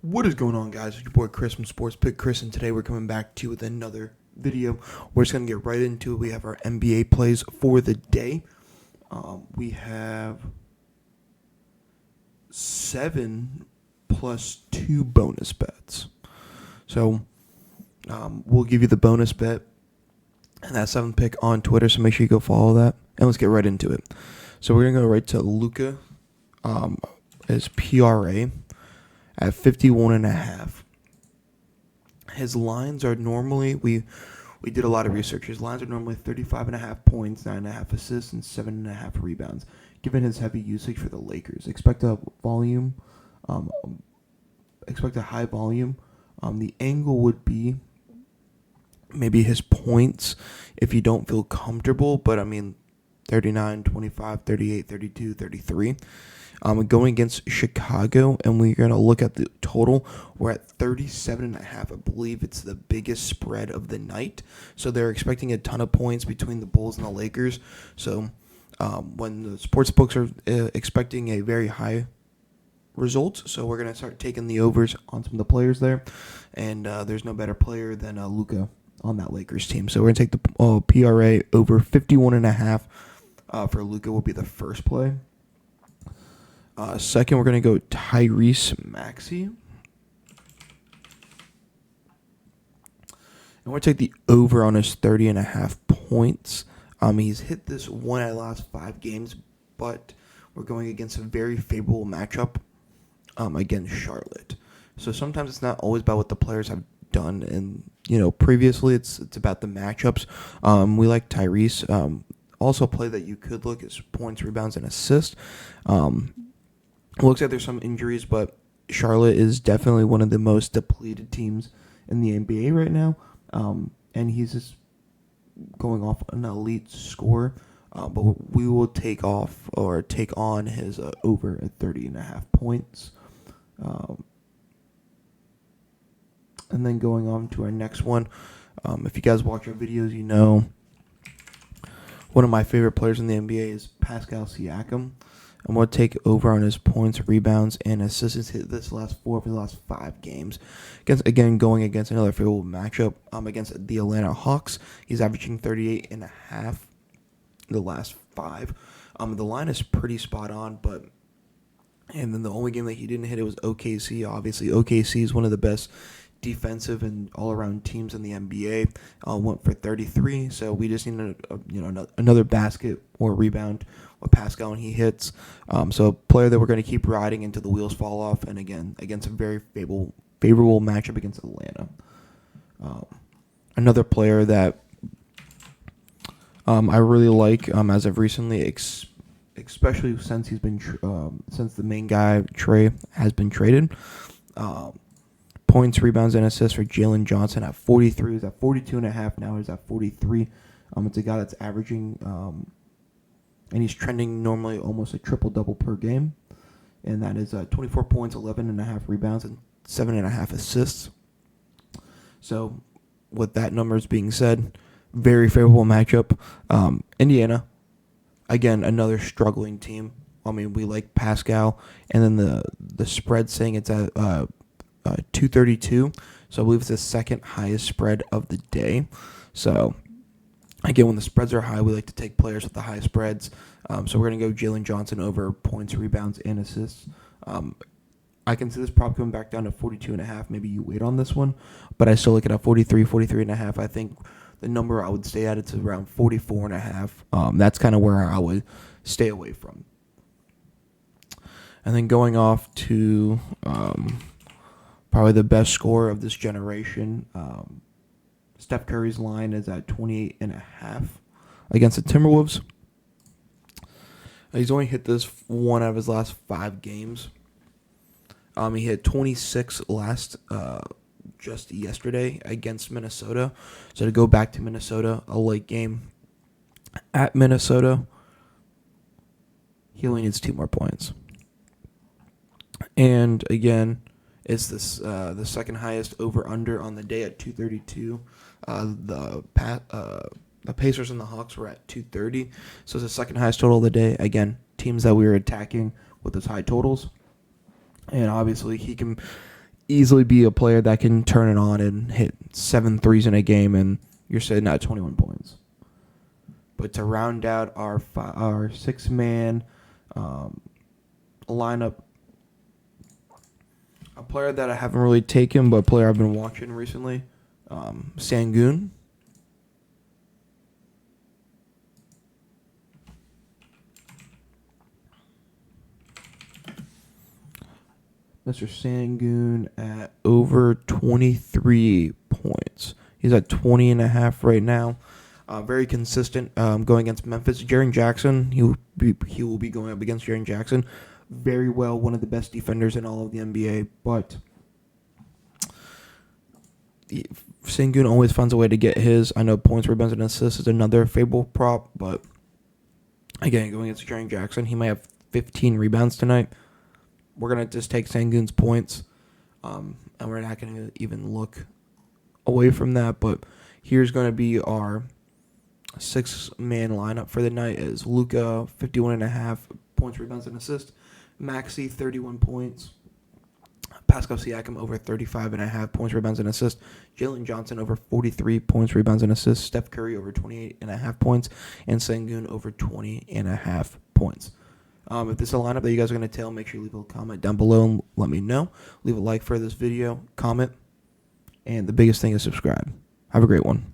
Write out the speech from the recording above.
What is going on, guys? It's your boy Chris from Sports Pick Chris, and today we're coming back to you with another video. We're just going to get right into it. We have our NBA plays for the day. We have 7 plus 2 bonus bets. So we'll give you the bonus bet and that 7th pick on Twitter, so make sure you go follow that. And let's get right into it. So we're going to go right to Luka, his PRA at 51.5. His lines are normally, we did a lot of research. His lines are normally 35.5 points, 9.5 assists, and 7.5 rebounds. Given his heavy usage for the Lakers, expect a high volume. The angle would be maybe his points if you don't feel comfortable, but I mean 39, 25, 38, 32, 33. Going against Chicago, and we're going to look at the total. We're at 37.5. I believe it's the biggest spread of the night. So they're expecting a ton of points between the Bulls and the Lakers. So when the sports books are expecting a very high result, so we're going to start taking the overs on some of the players there. And there's no better player than Luka on that Lakers team. So we're going to take the PRA over 51.5 for Luka will be the first play. Second, we're going to go Tyrese Maxey. And we're going to take the over on his 30.5 points. He's hit this one out of the last 5 games, but we're going against a very favorable matchup against Charlotte. So sometimes it's not always about what the players have done, and previously it's about the matchups. We like Tyrese. Also, a play that you could look is points, rebounds, and assists. Looks like there's some injuries, but Charlotte is definitely one of the most depleted teams in the NBA right now. And he's just going off an elite score. But we will take on his over at 30.5 points. And then going on to our next one. If you guys watch our videos, you know one of my favorite players in the NBA is Pascal Siakam. I'm going to take over on his points, rebounds, and assists. Hit this last 4 for the last 5 games. Going against another favorable matchup against the Atlanta Hawks. He's averaging 38.5 the last 5. The line is pretty spot on, and then the only game that he didn't hit it was OKC. Obviously, OKC is one of the best defensive and all-around teams in the NBA. Went for 33, so we just need another basket or rebound with Pascal, and he hits. So a player that we're going to keep riding until the wheels fall off, and again against a very favorable matchup against Atlanta. Another player that I really like as of recently, especially since he's been since the main guy Trey has been traded. Points, rebounds, and assists for Jalen Johnson at 43. He's at 42.5 now. He's at 43. It's a guy that's averaging, and he's trending normally almost a triple-double per game. And that is 24 points, 11.5 rebounds, and 7.5 assists. So with that numbers being said, very favorable matchup. Indiana, again, another struggling team. I mean, we like Pascal, and then the spread saying it's at 232, so I believe it's the second highest spread of the day. So again, when the spreads are high, we like to take players with the high spreads. So we're going to go Jalen Johnson over points, rebounds, and assists. I can see this prop coming back down to 42.5. Maybe you wait on this one, but I still look at 43.5. I think the number I would stay at it's around 44.5. That's kind of where I would stay away from. And then going off to probably the best scorer of this generation. Steph Curry's line is at 28.5 against the Timberwolves. He's only hit this one out of his last 5 games. He hit 26 just yesterday against Minnesota. So to go back to Minnesota, a late game at Minnesota, he only needs 2 more points. And again, it's the second highest over-under on the day at 232. The Pacers and the Hawks were at 230. So it's the second highest total of the day. Again, teams that we were attacking with those high totals. And obviously he can easily be a player that can turn it on and hit 7 threes in a game, and you're sitting at 21 points. But to round out our 6-man lineup, a player that I haven't really taken, but a player I've been watching recently, Sengun. Mr. Sengun at over 23 points. He's at 20.5 right now. Very consistent going against Memphis. Jaren Jackson, he will be going up against Jaren Jackson. Very well, one of the best defenders in all of the NBA. But Sengun always finds a way to get his. I know points, rebounds, and assists is another favorable prop. But again, going against Jaren Jackson, he might have 15 rebounds tonight. We're going to just take Sengun's points, and we're not going to even look away from that. But here's going to be our 6-man lineup for the night is Luka, 51.5 points, rebounds, and assists. Maxey, 31 points. Pascal Siakam, over 35.5 points, rebounds, and assists. Jalen Johnson, over 43 points, rebounds, and assists. Steph Curry, over 28.5 points. And Sengun, over 20.5 points. If this is a lineup that you guys are going to tell, make sure you leave a comment down below and let me know. Leave a like for this video, comment, and the biggest thing is subscribe. Have a great one.